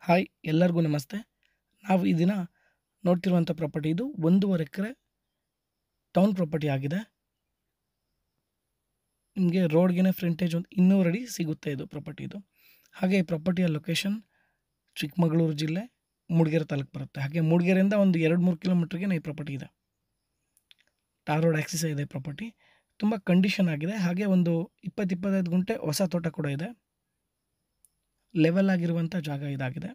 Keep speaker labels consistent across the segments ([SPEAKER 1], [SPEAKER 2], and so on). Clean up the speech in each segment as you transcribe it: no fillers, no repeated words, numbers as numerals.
[SPEAKER 1] Hi ಎಲ್ಲರಿಗೂ ನಮಸ್ತೆ. ನಾವು ಈ ದಿನ ನೋಡ್ತಿರುವಂಥ ಪ್ರಾಪರ್ಟಿ ಇದು 1.5 ಎಕರೆ ಟೌನ್ ಪ್ರಾಪರ್ಟಿ ಆಗಿದೆ. ನಿಮಗೆ ರೋಡ್ಗೆ ಫ್ರಂಟೇಜ್ ಒಂದು 200 ಅಡಿ ಸಿಗುತ್ತೆ ಇದು ಪ್ರಾಪರ್ಟಿ ಇದು. ಹಾಗೆ ಈ ಪ್ರಾಪರ್ಟಿಯ ಲೊಕೇಶನ್ ಚಿಕ್ಕಮಗಳೂರು ಜಿಲ್ಲೆ ಮೂಡಿಗೆರೆ ತಾಲೂಕು ಬರುತ್ತೆ. ಹಾಗೆ ಮೂಡಿಗೆರೆಯಿಂದ ಒಂದು 2-3 ಕಿಲೋಮೀಟ್ರಿಗೆ ಈ ಪ್ರಾಪರ್ಟಿ ಇದೆ. ಟಾರ್ ರೋಡ್ ಆಕ್ಸಿಸ್ ಇದೆ ಪ್ರಾಪರ್ಟಿ. ತುಂಬ ಕಂಡೀಷನ್ ಆಗಿದೆ. ಹಾಗೆ ಒಂದು 20-25 ಗುಂಟೆ ಹೊಸ ತೋಟ ಕೂಡ ಇದೆ. ಲೆವೆಲ್ ಆಗಿರುವಂಥ ಜಾಗ ಇದಾಗಿದೆ.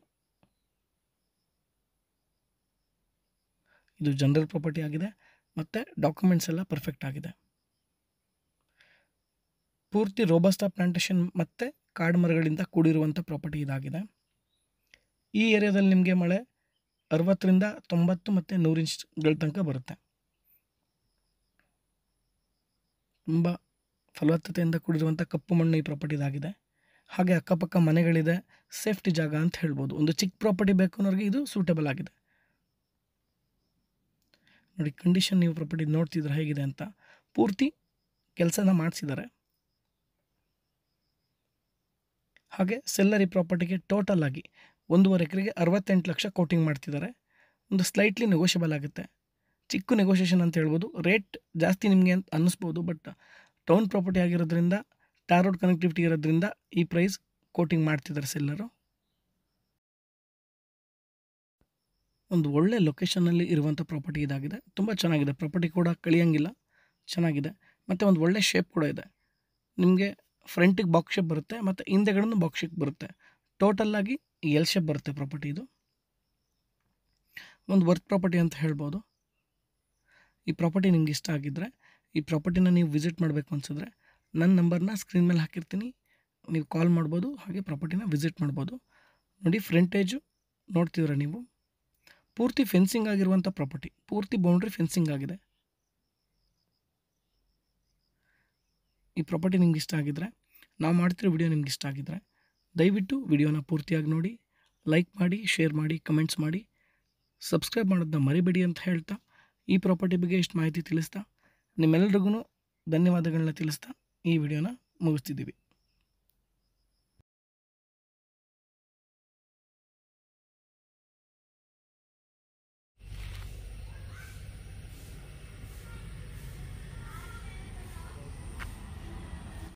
[SPEAKER 1] ಇದು ಜನರಲ್ ಪ್ರಾಪರ್ಟಿ ಆಗಿದೆ ಮತ್ತು ಡಾಕ್ಯುಮೆಂಟ್ಸ್ ಎಲ್ಲ ಪರ್ಫೆಕ್ಟ್ ಆಗಿದೆ. ಪೂರ್ತಿ ರೋಬಸ್ಟಾ ಪ್ಲಾಂಟೇಶನ್ ಮತ್ತು ಕಾಡು ಮರಗಳಿಂದ ಕೂಡಿರುವಂಥ ಪ್ರಾಪರ್ಟಿ ಇದಾಗಿದೆ. ಈ ಏರಿಯಾದಲ್ಲಿ ನಿಮಗೆ ಮಳೆ 60ರಿಂದ 90 ಮತ್ತು 100 ಇಂಚ್ಗಳ ತನಕ ಬರುತ್ತೆ. ತುಂಬ ಫಲವತ್ತತೆಯಿಂದ ಕೂಡಿರುವಂಥ ಕಪ್ಪು ಮಣ್ಣು ಈ ಪ್ರಾಪರ್ಟಿ ಇದಾಗಿದೆ. ಹಾಗೆ ಅಕ್ಕಪಕ್ಕ ಮನೆಗಳಿದೆ, ಸೇಫ್ಟಿ ಜಾಗ ಅಂತ ಹೇಳ್ಬೋದು. ಒಂದು ಚಿಕ್ಕ ಪ್ರಾಪರ್ಟಿ ಬೇಕು ಅನ್ನೋರಿಗೆ ಇದು ಸೂಟೇಬಲ್ ಆಗಿದೆ. ನೋಡಿ ಕಂಡೀಷನ್, ನೀವು ಪ್ರಾಪರ್ಟಿ ನೋಡ್ತಿದ್ರೆ ಹೇಗಿದೆ ಅಂತ. ಪೂರ್ತಿ ಕೆಲಸನ ಮಾಡಿಸಿದ್ದಾರೆ. ಹಾಗೆ ಸೆಲ್ಲರ್ ಈ ಪ್ರಾಪರ್ಟಿಗೆ ಟೋಟಲ್ ಆಗಿ 1.5 ಎಕರೆಗೆ 68 ಲಕ್ಷ ಕೋಟಿಂಗ್ ಮಾಡ್ತಿದ್ದಾರೆ. ಒಂದು ಸ್ಲೈಟ್ಲಿ ನೆಗೋಷಿಯಬಲ್ ಆಗುತ್ತೆ, ಚಿಕ್ಕ ನೆಗೋಷಿಯೇಷನ್ ಅಂತ ಹೇಳ್ಬೋದು. ರೇಟ್ ಜಾಸ್ತಿ ನಿಮಗೆ ಅಂತ ಅನ್ನಿಸ್ಬೋದು, ಬಟ್ ಟೌನ್ ಪ್ರಾಪರ್ಟಿ ಆಗಿರೋದ್ರಿಂದ, ಟಾರ್ ರೋಡ್ ಕನೆಕ್ಟಿವಿಟಿ ಇರೋದ್ರಿಂದ ಈ ಪ್ರೈಸ್ ಕೋಟಿಂಗ್ ಮಾಡ್ತಿದ್ದಾರೆ ಸೆಲ್ಲರು. ಒಂದು ಒಳ್ಳೆ ಲೊಕೇಶನಲ್ಲಿ ಇರುವಂಥ ಪ್ರಾಪರ್ಟಿ ಇದಾಗಿದೆ. ತುಂಬ ಚೆನ್ನಾಗಿದೆ ಪ್ರಾಪರ್ಟಿ, ಕೂಡ ಕಳಿಯೋಂಗಿಲ್ಲ, ಚೆನ್ನಾಗಿದೆ. ಮತ್ತು ಒಂದು ಒಳ್ಳೆ ಶೇಪ್ ಕೂಡ ಇದೆ. ನಿಮಗೆ ಫ್ರಂಟಿಗೆ ಬಾಕ್ಸ್ ಶೇಪ್ ಬರುತ್ತೆ ಮತ್ತು ಹಿಂದೆಗಡೆನೂ ಬಾಕ್ಸ್ ಶೇಪ್ ಬರುತ್ತೆ. ಟೋಟಲ್ಲಾಗಿ ಎಲ್ ಶೇಪ್ ಬರುತ್ತೆ ಪ್ರಾಪರ್ಟಿ ಇದು. ಒಂದು ವರ್ತ್ ಪ್ರಾಪರ್ಟಿ ಅಂತ ಹೇಳ್ಬೋದು. ಈ ಪ್ರಾಪರ್ಟಿ ನಿಮ್ಗೆ ಇಷ್ಟ ಆಗಿದ್ದರೆ, ಈ ಪ್ರಾಪರ್ಟಿನ ನೀವು ವಿಸಿಟ್ ಮಾಡಬೇಕು ಅನಿಸಿದ್ರೆ ನನ್ನ ನಂಬರ್ನ ಸ್ಕ್ರೀನ್ ಮೇಲೆ ಹಾಕಿರ್ತೀನಿ, ನೀವು ಕಾಲ್ ಮಾಡ್ಬೋದು. ಹಾಗೆ ಪ್ರಾಪರ್ಟಿನ ವಿಸಿಟ್ ಮಾಡ್ಬೋದು. ನೋಡಿ ಫ್ರಂಟೇಜು ನೋಡ್ತಿದ್ರೆ ನೀವು, ಪೂರ್ತಿ ಫೆನ್ಸಿಂಗ್ ಆಗಿರುವಂಥ ಪ್ರಾಪರ್ಟಿ, ಪೂರ್ತಿ ಬೌಂಡ್ರಿ ಫೆನ್ಸಿಂಗ್ ಆಗಿದೆ. ಈ ಪ್ರಾಪರ್ಟಿ ನಿಮ್ಗೆ ಇಷ್ಟ ಆಗಿದ್ದರೆ, ನಾವು ಮಾಡ್ತಿರೋ ವಿಡಿಯೋ ನಿಮ್ಗೆ ಇಷ್ಟ ಆಗಿದ್ದರೆ ದಯವಿಟ್ಟು ವಿಡಿಯೋನ ಪೂರ್ತಿಯಾಗಿ ನೋಡಿ, ಲೈಕ್ ಮಾಡಿ, ಶೇರ್ ಮಾಡಿ, ಕಮೆಂಟ್ಸ್ ಮಾಡಿ, ಸಬ್ಸ್ಕ್ರೈಬ್ ಮಾಡೋದನ್ನ ಮರಿಬೇಡಿ ಅಂತ ಹೇಳ್ತಾ, ಈ ಪ್ರಾಪರ್ಟಿ ಬಗ್ಗೆ ಇಷ್ಟು ಮಾಹಿತಿ ತಿಳಿಸ್ತಾ, ನಿಮ್ಮೆಲ್ಲರಿಗೂ ಧನ್ಯವಾದಗಳನ್ನ ತಿಳಿಸ್ತಾ ಈ ವಿಡಿಯೋನ ಮುಗಿಸ್ತಿದ್ದೀವಿ.